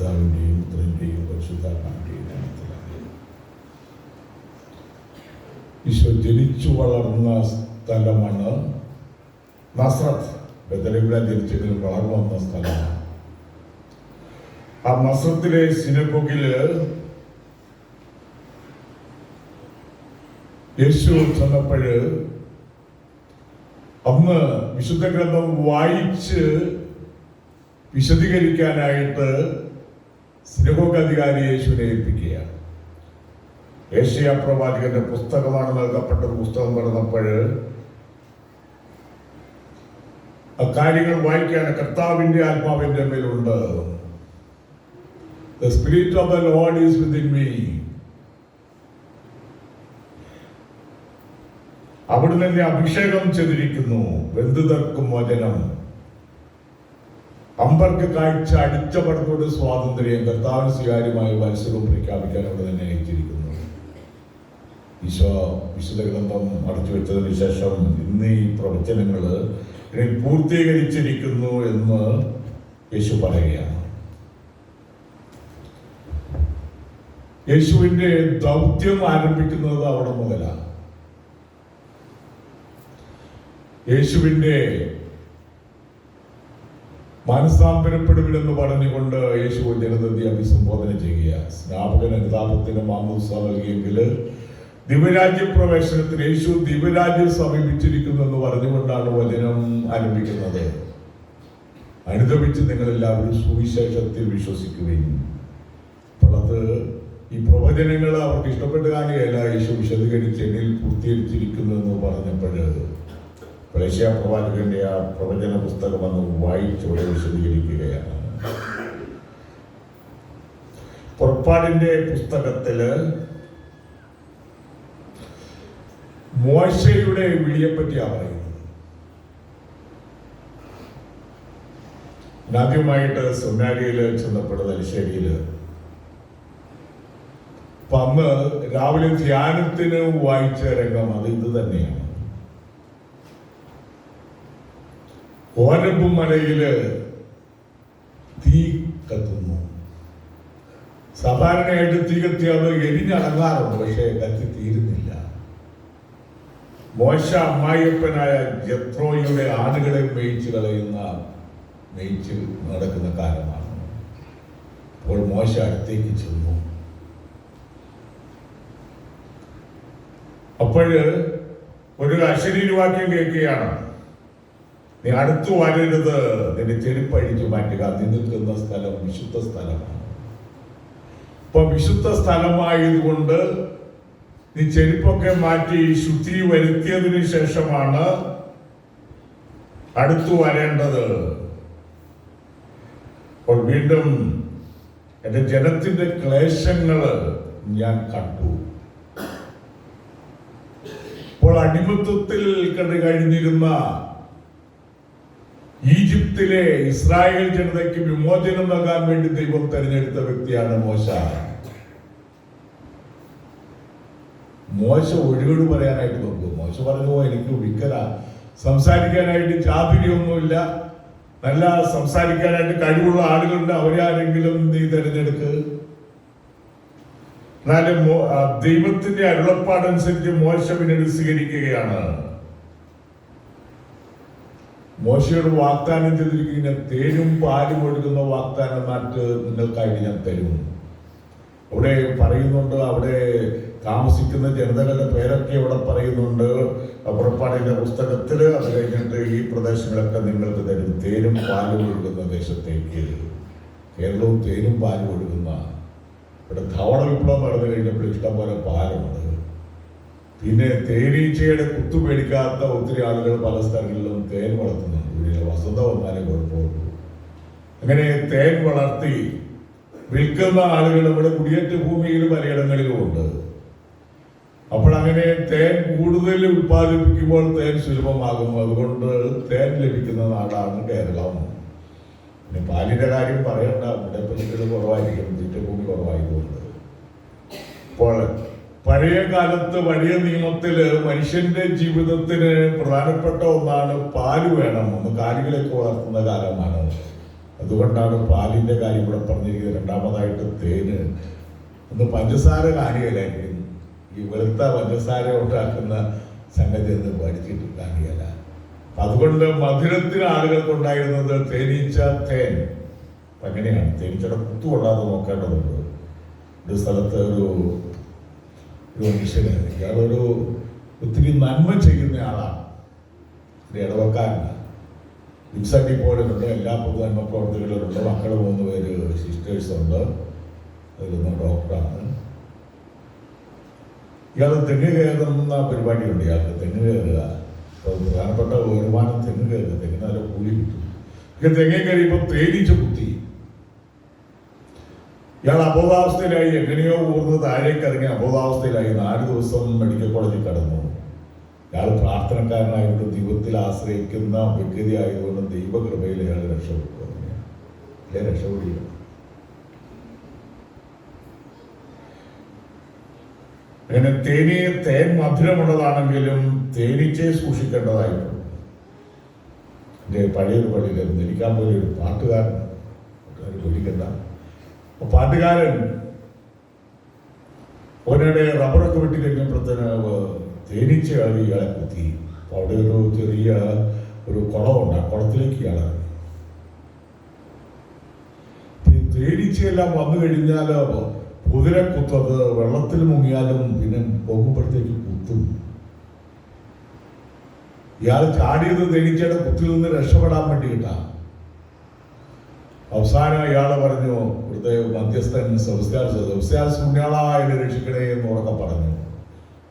പിതാവിൻ്റെയും പുത്രൻ്റെയും പരിശുദ്ധാത്മാവിൻ്റെയും നാമത്തിലാണ്. ഈശോ ജനിച്ചു വളർന്ന സ്ഥലമാണ് നസ്രത്ത്. ബെത്ലഹേമിലാണ് ജനിച്ചെങ്കിലും വളർന്നു വന്ന സ്ഥലമാണ്. ആ നസ്രത്തിലെ സിനഗോഗില് യേശു ചെന്നപ്പോഴ് അന്ന് വിശുദ്ധ ഗ്രന്ഥം വായിച്ച് വിശദീകരിക്കാനായിട്ട് സിനഗോഗ് അധികാരി യേശുവിനെ ഏൽപ്പിക്കുകയാണ്. യെശയ്യാ പ്രവാചകന്റെ പുസ്തകമാണ് നൽകപ്പെട്ട പുസ്തകം തുറന്നപ്പോഴ് അക്കാര്യങ്ങൾ വായിക്കാണ്. കർത്താവിന്റെ ആത്മാവിന്റെ മേലുണ്ട്. The spirit of the Lord is within me. അവിടുന്ന് എന്നെ അഭിഷേകം ചെയ്തിരിക്കുന്നു. ബന്ധിതർക്കും വചനം, അമ്പർക്ക് കാഴ്ച, അടിച്ചപടത്തോട് സ്വാതന്ത്ര്യം, കർത്താവിന് സ്വീകാര്യമായ മത്സരവും പ്രഖ്യാപിക്കാൻ അവിടെ തന്നെ അയച്ചിരിക്കുന്നു. ഈശോ വിശുദ്ധ ഗ്രന്ഥം അടച്ചു വെച്ചതിന് ശേഷം ഇന്ന് ഈ പ്രവചനങ്ങൾ പൂർത്തീകരിച്ചിരിക്കുന്നു എന്ന് യേശു പറയുകയാണ്. യേശുവിന്റെ ദൗത്യം ആരംഭിക്കുന്നത് അവിടെ മുതലാണ്. യേശുവിന്റെ മാനസാന്തരപ്പെടുവിലെന്ന് പറഞ്ഞുകൊണ്ട് യേശു ജനതയെ അഭിസംബോധന ചെയ്യുക. സ്നാപകൻ അനുതാപത്തിന് മാമോദിസ നൽകിയെങ്കിൽ ദിവ്യരാജ്യ പ്രവേശനത്തിന് യേശു ദിവ്യരാജ്യം സമീപിച്ചിരിക്കുന്നു എന്ന് പറഞ്ഞുകൊണ്ടാണ് വചനം ആരംഭിക്കുന്നത്. അനുദപിച്ച് നിങ്ങളെല്ലാവരും സുവിശേഷത്തിൽ വിശ്വസിക്കുകയും. അപ്പോൾ അത് ഈ പ്രവചനങ്ങൾ അവർക്ക് ഇഷ്ടപ്പെട്ട് കാണുകയല്ല. യേശു വിശദീകരിച്ച് എന്നിൽ പൂർത്തീകരിച്ചിരിക്കുന്നു എന്ന് പറഞ്ഞപ്പോഴ് യെശയ്യാ പ്രവാചകന്റെ ആ പ്രവചന പുസ്തകം അന്ന് വായിച്ചോടെ വിശദീകരിക്കുകയാണ്. പുറപ്പാടിന്റെ പുസ്തകത്തില് മോശയുടെ വിളിയെപ്പറ്റിയാണ് പറയുന്നത്. ആദ്യമായിട്ട് സെമിനാരിയിൽ ചെന്നപ്പോൾ തലശ്ശേരിയില് അപ്പൊ അന്ന് രാവിലെ ധ്യാനത്തിന് വായിച്ച രംഗം അത് ഇത് തന്നെയാണ്. ഹോരേബ് മലയില് തീ കത്തുന്നു. സാധാരണയായിട്ട് തീ കത്തിയാൽ എരിഞ്ഞടങ്ങാറുണ്ട്, പക്ഷെ കത്തി തീരുന്നില്ല. മോശ അമ്മായിയപ്പനായ ജത്രോയുടെ ആടുകളെ മേയിച്ച് നടക്കുന്ന കാലമാണ്. അപ്പോൾ മോശ അടുത്തേക്ക് ചെന്നു. അപ്പോഴ് ഒരു അശരീരി വാക്യം കേൾക്കുകയാണ്, നീ അടുത്തു വരരുത്, നിന്റെ ചെരുപ്പ് അഴിച്ചു മാറ്റുക, നീ നിൽക്കുന്ന സ്ഥലം വിശുദ്ധ സ്ഥലമാണ്. ഇപ്പൊ വിശുദ്ധ സ്ഥലമായതുകൊണ്ട് നീ ചെരുപ്പൊക്കെ മാറ്റി ശുദ്ധി വരുത്തിയതിനു ശേഷമാണ് അടുത്തു വരേണ്ടത്. അപ്പോൾ വീണ്ടും എന്റെ ജനത്തിന്റെ ക്ലേശങ്ങള് ഞാൻ കണ്ടു. ഇപ്പോൾ അടിമത്വത്തിൽ കഴിഞ്ഞിരുന്ന ഈജിപ്തിലെ ഇസ്രായേൽ ജനതയ്ക്ക് വിമോചനം നൽകാൻ വേണ്ടി ദൈവം തെരഞ്ഞെടുത്ത വ്യക്തിയാണ് മോശ. മോശ ഒഴികോട് പറയാനായിട്ട് നോക്കും. മോശ പറഞ്ഞു, എനിക്ക് വിക്കല, സംസാരിക്കാനായിട്ട് ചാതുര്യമൊന്നുമില്ല, നല്ല സംസാരിക്കാനായിട്ട് കഴിവുള്ള ആളുകളുണ്ട്, അവരെ ആരെങ്കിലും നീ തെരഞ്ഞെടുക്ക്. എന്നാലും ദൈവത്തിന്റെ അരുളപ്പാടനുസരിച്ച് മോശ പിന്നീട് സ്വീകരിക്കുകയാണ്. മോശയോട് വാഗ്ദാനം ചെയ്തിരിക്കുന്ന തേനും പാലും ഒഴുകുന്ന വാഗ്ദാന നാട്ട് നിങ്ങൾക്കായിട്ട് ഞാൻ തരും. അവിടെ പറയുന്നുണ്ട്, അവിടെ താമസിക്കുന്ന ജനതകളുടെ പേരൊക്കെ അവിടെ പറയുന്നുണ്ട് പുറപ്പാടിന്റെ പുസ്തകത്തില്. അത് കഴിഞ്ഞിട്ട് ഈ പ്രദേശങ്ങളൊക്കെ നിങ്ങൾക്ക് തരും, തേനും പാലും ഒഴുകുന്ന ദേശത്തേക്ക്. കേരളവും തേനും പാലും ഒഴുകുന്ന. ഇവിടെ ധവള വിപ്ലവം നടന്നു കഴിഞ്ഞപ്പോൾ ഇഷ്ടംപോലെ പാലുണ്ട്. പിന്നെ തേനീച്ചയുടെ കുത്തുപേടിക്കാത്ത ഒത്തിരി ആളുകൾ പല സ്ഥലങ്ങളിലും തേൻ വളർത്തുന്നുണ്ട്. ഇവിടെ വസന്ത വന്നാലേ കുഴപ്പമുള്ളൂ. അങ്ങനെ തേൻ വളർത്തി വിൽക്കുന്ന ആളുകൾ ഇവിടെ കുടിയേറ്റ ഭൂമിയിൽ പലയിടങ്ങളിലും ഉണ്ട്. അപ്പോൾ അങ്ങനെ തേൻ കൂടുതൽ ഉത്പാദിപ്പിക്കുമ്പോൾ തേൻ സുലഭമാകും. അതുകൊണ്ട് തേൻ ലഭിക്കുന്ന നാടാണ് കേരളം. പിന്നെ പാലിന്റെ കാര്യം പറയണ്ട, ഇവിടെ പലികൾ കുറവായിരിക്കും, തീറ്റഭൂമി കുറവായതുകൊണ്ട്. അപ്പോൾ പഴയ കാലത്ത് പഴയ നിയമത്തില് മനുഷ്യന്റെ ജീവിതത്തിന് പ്രധാനപ്പെട്ട ഒന്നാണ് പാല് വേണം. ഒന്ന് കാലികളൊക്കെ വളർത്തുന്ന കാലമാണ്. അതുകൊണ്ടാണ് പാലിൻ്റെ കാര്യം ഇവിടെ പറഞ്ഞിരിക്കുന്നത്. രണ്ടാമതായിട്ട് തേന്. ഒന്ന് പഞ്ചസാര കാണിയലായിരിക്കും, ഈ വെളുത്ത പഞ്ചസാര ഉണ്ടാക്കുന്ന സംഗതി എന്ന് പഠിച്ചിട്ട് കാണിയല. അതുകൊണ്ട് മധുരത്തിന് ആളുകൾക്കുണ്ടായിരുന്നത് തേനീച്ച തേൻ. അങ്ങനെയാണ്. തേനീച്ചയുടെ കുത്തുകൊള്ളാതെ നോക്കേണ്ടതുണ്ട്. ഒരു സ്ഥലത്ത് ഒരു മനുഷ്യന്, ഇയാളൊരു ഒത്തിരി നന്മ ചെയ്യുന്ന ആളാണ്, ഒരു ഇടവക്കാരനാണ്. വിൻസെൻ്റ് പോലുണ്ട്, എല്ലാ പൊതു നന്മ പ്രവർത്തികളിലുണ്ട്. മക്കൾ 3 പേര് സിസ്റ്റേഴ്സുണ്ട്, അതിലൊന്ന് ഡോക്ടറാണ്. ഇയാൾ തെങ്ങ് കയറുന്ന പരിപാടിയുണ്ട്. ഇയാൾക്ക് തെങ്ങ് കയറുക പ്രധാനപ്പെട്ട വരുമാനം. തെങ്ങ് കയറുക, തെങ്ങിന് നല്ല കൂലി കിട്ടും. ഇങ്ങനെ തെങ്ങ് കയറിയപ്പോൾ തേനീച്ച കുത്തി. ഇയാൾ അബോധാവസ്ഥയിലായി, എങ്ങനെയോ ഊർന്ന് താഴേക്ക് ഇറങ്ങി അബോധാവസ്ഥയിലായി. 4 ദിവസം മെഡിക്കൽ കോളേജിൽ കടന്നു. ഇയാൾ പ്രാർത്ഥനക്കാരനായിട്ട് ദൈവത്തിൽ ആശ്രയിക്കുന്ന വ്യക്തി ആയതുകൊണ്ട് ദൈവകൃപയിൽ അയാൾ രക്ഷപ്പെട്ടു. അല്ലേ രക്ഷപ്പെടുക. അങ്ങനെ തേൻ മധുരമുള്ളതാണെങ്കിലും തേനീച്ചയെ സൂക്ഷിക്കേണ്ടതായിട്ടുണ്ട്. എൻ്റെ പഴയൊരു പള്ളിയിൽ നെല്ലിക്കാൻ പോലെ ഒരു പാട്ടുകാരൻ വിളിക്കണ്ട. പാട്ടുകാരൻ അവനയുടെ റബ്ബറൊക്കെ വെട്ടി കഴിഞ്ഞപ്പോഴത്തേന് തേനീച്ച ഇയാളെ കുത്തി. അവിടെ ഒരു ചെറിയ ഒരു കുളമുണ്ട്, ആ കുളത്തിലേക്ക് ഇയാളെ. തേനീച്ചയെല്ലാം വന്നു കഴിഞ്ഞാൽ കുതിരെ കുത്തത് വെള്ളത്തിൽ മുങ്ങിയാലും പിന്നെ പോകുമ്പോഴത്തേക്ക് കുത്തും. ഇയാൾ ചാടിയത് തേനീച്ചയുടെ കുത്തിൽ നിന്ന് രക്ഷപ്പെടാൻ വേണ്ടിയിട്ടാണ്. അവസാനം ഇയാൾ പറഞ്ഞു, ഇവിടുത്തെ മധ്യസ്ഥൻ സെബസ്ത്യാനോസ് പുണ്യാളായ രക്ഷിക്കണേ എന്ന് ഉറക്കെ പറഞ്ഞു.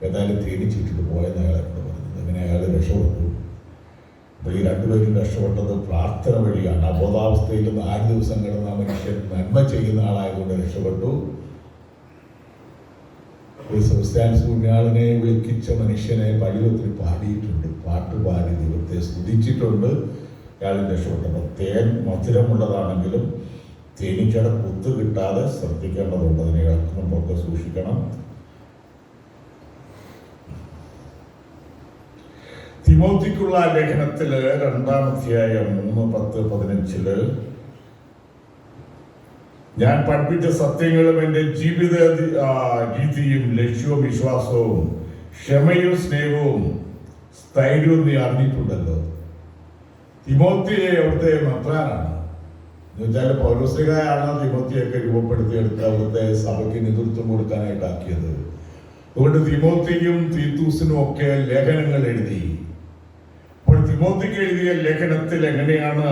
ഏതായാലും തേനീച്ചിട്ടിട്ട് പോയെന്ന് അയാളെന്നോട് പറഞ്ഞത്. അങ്ങനെ അയാൾ രക്ഷപ്പെട്ടു. അപ്പോൾ ഈ 2 പേരും രക്ഷപ്പെട്ടത് പ്രാർത്ഥന വഴിയാണ്. അബോധാവസ്ഥയിൽ 4 ദിവസം കിടന്ന മനുഷ്യൻ നന്മ ചെയ്യുന്ന ആളായതുകൊണ്ട് രക്ഷപ്പെട്ടു. ഒരു സെബസ്ത്യാനോസ് പുണ്യാളനെ വിളിക്കിച്ച മനുഷ്യനെ പള്ളിയൊത്തിരി പാടിയിട്ടുണ്ട്, പാട്ടുപാടി ദൈവത്തെ സ്തുതിച്ചിട്ടുണ്ട്. ഇയാളും രക്ഷപ്പെട്ടപ്പോൾ തേൻ മധുരമുള്ളതാണെങ്കിലും തേനീച്ചയുടെ കുത്ത് കിട്ടാതെ ശ്രദ്ധിക്കേണ്ടതുണ്ട്. അതിനെ ഇളക്കുമ്പോഴൊക്കെ സൂക്ഷിക്കണം. തിമോത്തിക്കുള്ള ലേഖനത്തില് 2-ാം അധ്യായം 3:10-15 ഞാൻ പഠിപ്പിച്ച സത്യങ്ങളും എൻ്റെ ജീവിത രീതിയും ലക്ഷ്യവും വിശ്വാസവും ക്ഷമയും സ്നേഹവും സ്ഥൈര്യവും നീ അറിഞ്ഞിട്ടുണ്ടല്ലോ. തിമോത്തിയെ അവിടുത്തെ മെത്രാനാണ്. എന്നുവെച്ചാൽ പൗലോസ്ലിഹായാണ് തിമോത്തിയൊക്കെ രൂപപ്പെടുത്തിയെടുത്ത് അവിടുത്തെ സഭയ്ക്ക് നേതൃത്വം കൊടുക്കാനായിട്ടാക്കിയത്. അതുകൊണ്ട് തിമോത്തിയും തീത്തൂസിനും ഒക്കെ ലേഖനങ്ങൾ എഴുതി. അപ്പോൾ തിമോത്തിക്ക് എഴുതിയ ലേഖനത്തിൽ എങ്ങനെയാണ്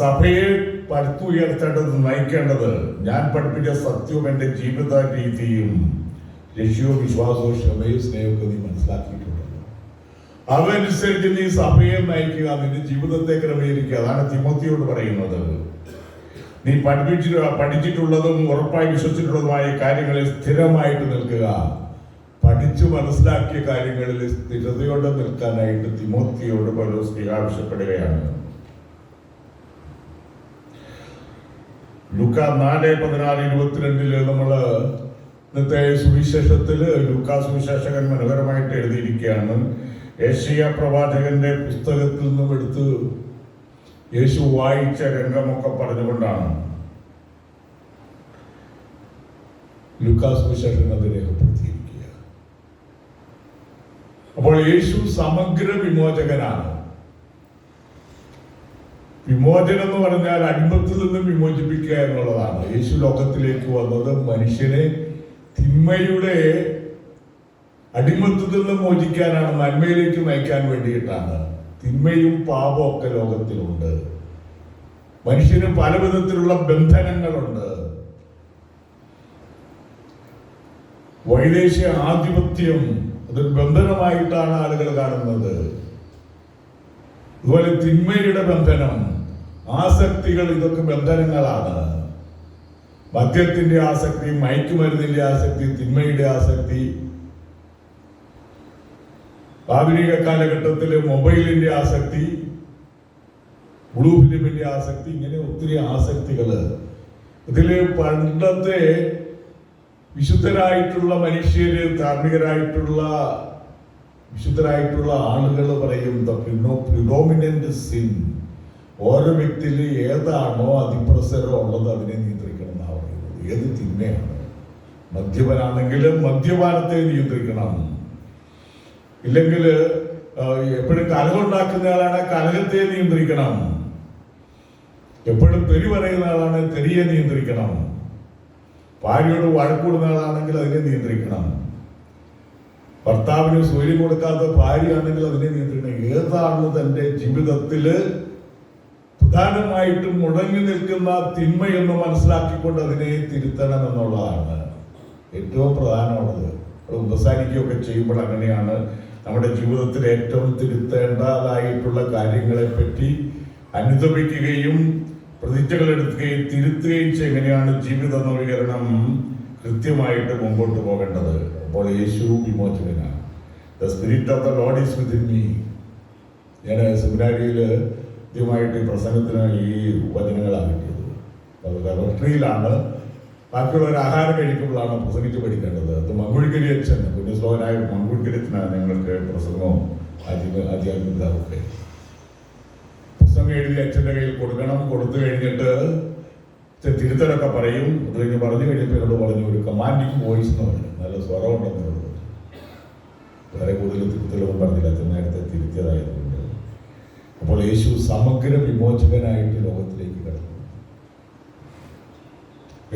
സഭയെ പടുത്തുയർത്തേണ്ടത്, നയിക്കേണ്ടത്, ഞാൻ പഠിപ്പിച്ച സത്യവും എൻ്റെ ജീവിത രീതിയും ലക്ഷ്യവും വിശ്വാസവും ക്ഷമയും സ്നേഹവും നീ മനസ്സിലാക്കിയിട്ടുണ്ടല്ലോ. അതനുസരിച്ച് നീ സഭയെ നയിക്കുക, നിന്റെ ജീവിതത്തെ ക്രമീകരിക്കുക. അതാണ് തിമോത്തിയോട് പറയുന്നത്. നീ പഠിച്ചിട്ടുള്ളതും ഉറപ്പായി വിശ്വസിച്ചിട്ടുള്ളതുമായ കാര്യങ്ങളിൽ സ്ഥിരമായിട്ട് നിൽക്കുക. പഠിച്ചു മനസ്സിലാക്കിയ കാര്യങ്ങളിൽ സ്ഥിരതയോടെ നിൽക്കാനായിട്ട് തിമോത്തിയോട് പൗലോസ് ആവശ്യപ്പെടുകയാണ്. ലൂക്കാ 4:16-22 നമ്മൾ ഇന്നത്തെ സുവിശേഷത്തില് ലൂക്കാ സുവിശേഷകൻ മനോഹരമായിട്ട് എഴുതിയിരിക്കുകയാണ്. യെശയ്യാ പ്രവാചകന്റെ പുസ്തകത്തിൽ നിന്നും എടുത്ത് യേശു വായിച്ച രംഗമൊക്കെ പറഞ്ഞുകൊണ്ടാണ് ലൂക്കാ സുവിശേഷൻ അത് രേഖപ്പെടുത്തിയിരിക്കുക. അപ്പോൾ യേശു സമഗ്ര വിമോചകനാണ്. വിമോചനം എന്ന് പറഞ്ഞാൽ അടിമത്തിൽ നിന്നും വിമോചിപ്പിക്കുക എന്നുള്ളതാണ്. യേശു ലോകത്തിലേക്ക് വന്നത് മനുഷ്യനെ തിന്മയുടെ അടിമത്തിൽ നിന്ന് മോചിക്കാനാണ്, നന്മയിലേക്ക് നയിക്കാൻ വേണ്ടിയിട്ടാണ്. തിന്മയും പാപവും ഒക്കെ ലോകത്തിലുണ്ട്. മനുഷ്യന് പല വിധത്തിലുള്ള ബന്ധനങ്ങളുണ്ട്. വൈദേശിക ആധിപത്യം അതൊരു ബന്ധനമായിട്ടാണ് ആളുകൾ കാണുന്നത്. അതുപോലെ തിന്മയുടെ ബന്ധനം, ആസക്തികൾ, ഇതൊക്കെ ബന്ധനങ്ങളാണ്. മദ്യത്തിന്റെ ആസക്തി, മയക്കുമരുന്നിന്റെ ആസക്തി, തിന്മയുടെ ആസക്തി, ആധുനിക കാലഘട്ടത്തിലെ മൊബൈലിന്റെ ആസക്തി, ബ്ലൂ ഫിലിമിന്റെ ആസക്തി, ഇങ്ങനെ ഒത്തിരി ആസക്തികള്. ഇതില് പണ്ടത്തെ വിശുദ്ധരായിട്ടുള്ള മനുഷ്യര്, ധാർമ്മികരായിട്ടുള്ള വിശുദ്ധരായിട്ടുള്ള ആളുകൾ പറയും പ്രിഡോമിനന്റ് സിൻ, ഓരോ വ്യക്തിയിൽ ഏതാണോ അതിപ്രസരം ഉള്ളത് അതിനെ നിയന്ത്രിക്കണം എന്നാണ് പറയുന്നത്. ഏത് തിന്മയാണ്? മദ്യപനാണെങ്കിലും മദ്യപാനത്തെ നിയന്ത്രിക്കണം. ഇല്ലെങ്കിൽ എപ്പോഴും കലഹമുണ്ടാക്കുന്നയാളാണ്, കലഹത്തെ നിയന്ത്രിക്കണം. എപ്പോഴും തെറി പറയുന്ന ആളാണ്, തെറിയെ നിയന്ത്രിക്കണം. ഭാര്യയോട് വഴക്കൂടുന്ന ആളാണെങ്കിൽ അതിനെ നിയന്ത്രിക്കണം. ഭർത്താവിന് സൂര്യൻ കൊടുക്കാത്ത ഭാര്യയാണെങ്കിൽ അതിനെ നിയന്ത്രിക്കണം. ഏതാണ് തൻ്റെ ജീവിതത്തിൽ പ്രധാനമായിട്ടും മുടങ്ങി നിൽക്കുന്ന തിന്മയെന്ന് മനസ്സിലാക്കിക്കൊണ്ട് അതിനെ തിരുത്തണം എന്നുള്ളതാണ് ഏറ്റവും പ്രധാനമുള്ളത്. ഉപസാരിക്കുകയൊക്കെ ചെയ്യുമ്പോൾ അങ്ങനെയാണ് നമ്മുടെ ജീവിതത്തിൽ ഏറ്റവും തിരുത്തേണ്ടതായിട്ടുള്ള കാര്യങ്ങളെപ്പറ്റി അനുദപിക്കുകയും പ്രതിജ്ഞകൾ എടുക്കുകയും തിരുത്തുകയും എങ്ങനെയാണ് ജീവിത നവീകരണം കൃത്യമായിട്ട് മുമ്പോട്ട് പോകേണ്ടത്. അപ്പോൾ യേശു വിമോചകനാണ്. The spirit of the lord is within me. ഞാൻ സെമിനാരിയിൽ ആദ്യമായിട്ട് ഈ പ്രസംഗത്തിന് ഈ വചനങ്ങളാണ് കിട്ടിയത്. അത് ലബോറട്ടറിയിലാണ്. ബാക്കിയുള്ളവർ ആഹാരം കഴിക്കുമ്പോഴാണ് പ്രസംഗിച്ച് പഠിക്കേണ്ടത്. അത് മങ്കുഴിക്കരി അച്ഛൻ, പുണ്യശ്ലോകനായ മങ്കുഴിക്കരി അച്ഛനാണ് ഞങ്ങൾക്ക് പ്രസംഗവും ആധ്യാത്മികതൊക്കെ. പ്രസംഗം എഴുതി അച്ഛൻ്റെ കയ്യിൽ കൊടുക്കണം. കൊടുത്തു കഴിഞ്ഞിട്ട് തിരുത്തലൊക്കെ പറയും. അത് കഴിഞ്ഞ് പറഞ്ഞു കഴിഞ്ഞപ്പോൾ എന്നോട് പറഞ്ഞു, ഒരു കമാൻഡിങ് വോയിസ് എന്ന് പറഞ്ഞു, നല്ല സ്വരമുണ്ടെന്നുള്ളത്. വേറെ കൂടുതൽ തിരുത്തലൊന്നും പറഞ്ഞില്ല, അച്ഛൻ നേരത്തെ തിരുത്തിയതായതുകൊണ്ട്. അപ്പോൾ യേശു സമഗ്ര വിമോചകനായിട്ട് ലോകത്തിലേക്ക് കടന്നു.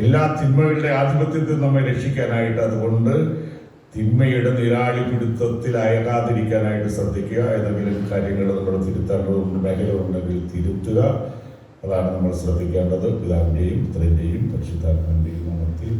എല്ലാ തിന്മകളുടെ ആധിപത്യത്തിൽ നമ്മെ രക്ഷിക്കാനായിട്ട്. അതുകൊണ്ട് തിന്മയുടെ നിരാളി പിടുത്തത്തിൽ അയകാതിരിക്കാനായിട്ട് ശ്രദ്ധിക്കുക. ഏതെങ്കിലും കാര്യങ്ങൾ നമ്മൾ തിരുത്തേണ്ടതുണ്ട്, മേഖലകളുണ്ടെങ്കിൽ തിരുത്തുക. അതാണ് നമ്മൾ ശ്രദ്ധിക്കേണ്ടത്. പിതാവിൻ്റെയും പുത്രൻ്റെയും പരിശുദ്ധാത്മാവിൻ്റെയും നാമത്തിൽ.